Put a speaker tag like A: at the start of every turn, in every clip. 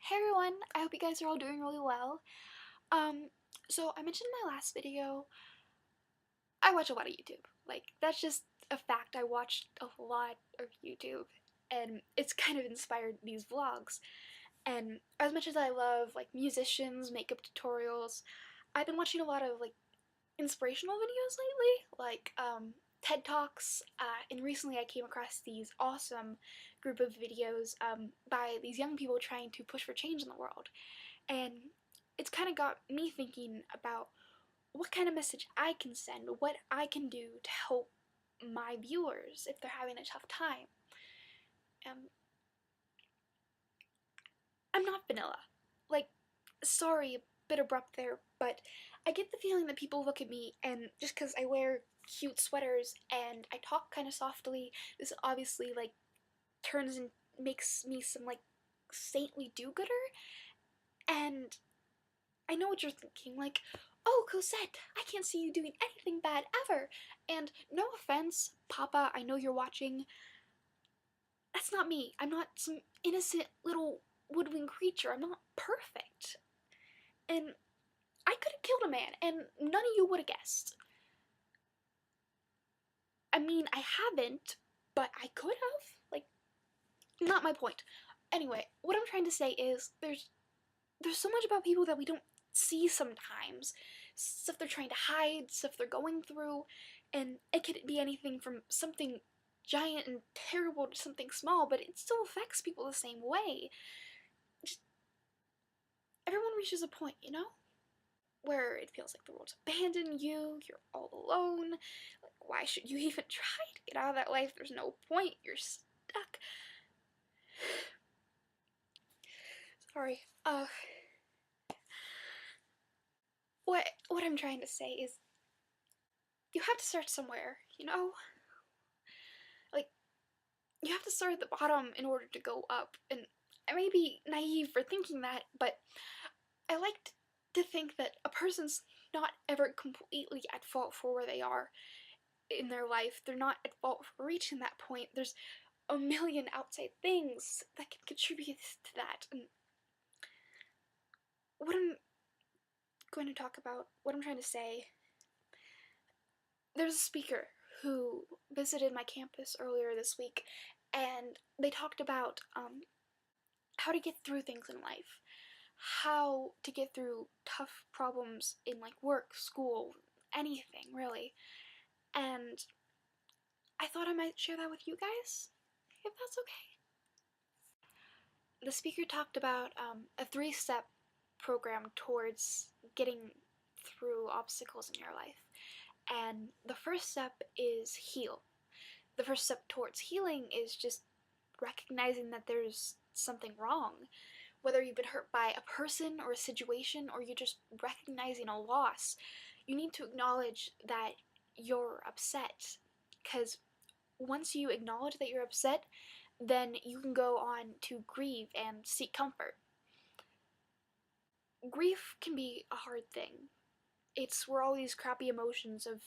A: Hey everyone, I hope you guys are all doing really well. So I mentioned in my last video, I watch a lot of YouTube. Like, that's just a fact. I watched a lot of YouTube, and it's kind of inspired these vlogs. And as much as I love, like, musicians, makeup tutorials, I've been watching a lot of, like, inspirational videos lately, like, TED Talks, and recently I came across these awesome group of videos, by these young people trying to push for change in the world. And it's kind of got me thinking about what kind of message I can send, what I can do to help my viewers if they're having a tough time. Um, I'm not vanilla. Like, sorry, a bit abrupt there, but I get the feeling that people look at me and just because I wear cute sweaters and I talk kind of softly, this obviously, like, turns and makes me some, like, saintly do-gooder. And I know what you're thinking, like, oh, Cosette, I can't see you doing anything bad ever. And no offense, Papa, I know you're watching. That's not me. I'm not some innocent little woodwind creature. I'm not perfect. And I could have killed a man, and none of you would have guessed. I mean, I haven't, but I could have. Like, not my point. Anyway, what I'm trying to say is there's so much about people that we don't see sometimes. Stuff they're trying to hide, stuff they're going through, and it could be anything from something giant and terrible to something small, but it still affects people the same way. Just, everyone reaches a point, you know? Where it feels like the world's abandoned you, you're all alone. Like, why should you even try to get out of that life? There's no point, you're stuck. Sorry. What I'm trying to say is you have to start somewhere, you know? Like, you have to start at the bottom in order to go up. And I may be naive for thinking that, but I like to think that a person's not ever completely at fault for where they are in their life. They're not at fault for reaching that point. There's a million outside things that can contribute to that. And what I'm going to talk about, what I'm trying to say, there's a speaker who visited my campus earlier this week, and they talked about how to get through things in life, how to get through tough problems in, like, work, school, anything really. And I thought I might share that with you guys, if that's okay. The speaker talked about a 3-step program towards getting through obstacles in your life. And the first step is heal. The first step towards healing is just recognizing that there's something wrong. Whether you've been hurt by a person or a situation, or you're just recognizing a loss, you need to acknowledge that you're upset. Because once you acknowledge that you're upset, then you can go on to grieve and seek comfort. Grief can be a hard thing. It's where all these crappy emotions of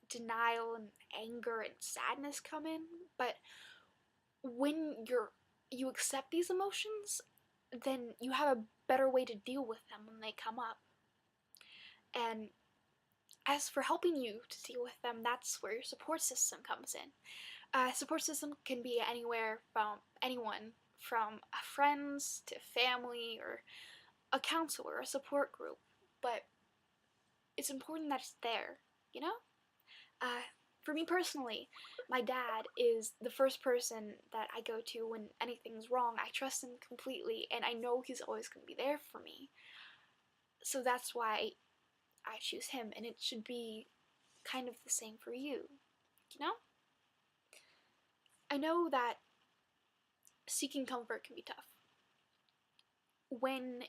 A: denial and anger and sadness come in, but when you accept these emotions, then you have a better way to deal with them when they come up. And as for helping you to deal with them, that's where your support system comes in. Support system can be anywhere from anyone, from friends to family or a counselor, a support group, but it's important that it's there, you know? Uh, for me personally, my dad is the first person that I go to when anything's wrong. I trust him completely, and I know he's always going to be there for me. So that's why I choose him, and it should be kind of the same for you, you know? I know that seeking comfort can be tough. When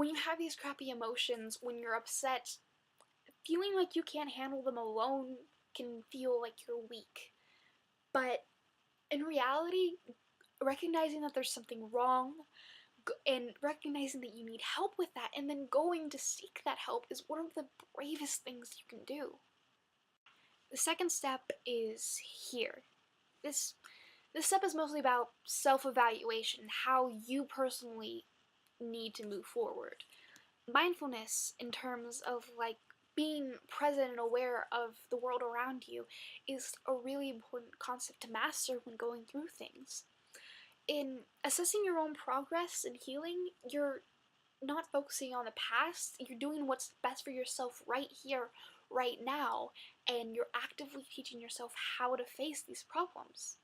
A: you have these crappy emotions, when you're upset, feeling like you can't handle them alone can feel like you're weak. But in reality, recognizing that there's something wrong and recognizing that you need help with that and then going to seek that help is one of the bravest things you can do. The second step is here. This This step is mostly about self-evaluation, how you personally need to move forward. Mindfulness, in terms of like being present and aware of the world around you, is a really important concept to master when going through things. In assessing your own progress and healing, you're not focusing on the past, you're doing what's best for yourself right here, right now, and you're actively teaching yourself how to face these problems.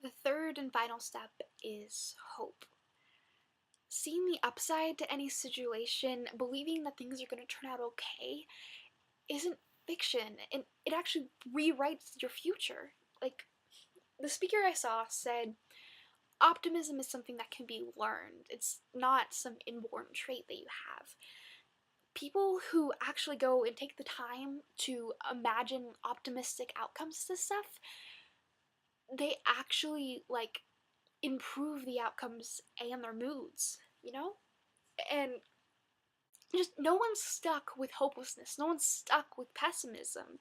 A: The third and final step is hope. Seeing the upside to any situation, believing that things are going to turn out okay, isn't fiction, and it actually rewrites your future. Like, the speaker I saw said, optimism is something that can be learned. It's not some inborn trait that you have. People who actually go and take the time to imagine optimistic outcomes to stuff, they actually like improve the outcomes and their moods, you know? And just no one's stuck with hopelessness. No one's stuck with pessimism.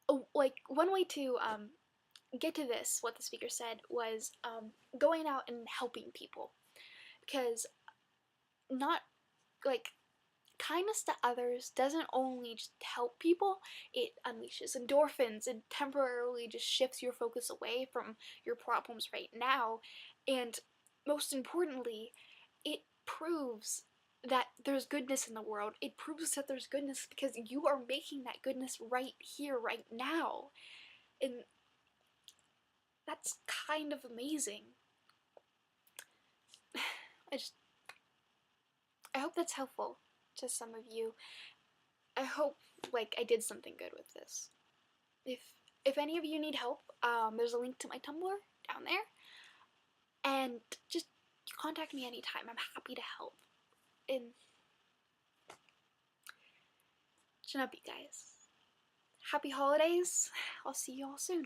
A: Oh, like one way to get to this, what the speaker said was going out and helping people, because not like kindness to others doesn't only just help people, it unleashes endorphins and temporarily just shifts your focus away from your problems right now. And most importantly, it proves that there's goodness in the world. It proves that there's goodness because you are making that goodness right here, right now. And that's kind of amazing. I just, I hope that's helpful to some of you. I hope like I did something good with this. If if any of you need help, there's a link to my Tumblr down there, and just contact me anytime. I'm happy to help. And chin up, you guys. Happy holidays. I'll see you all soon.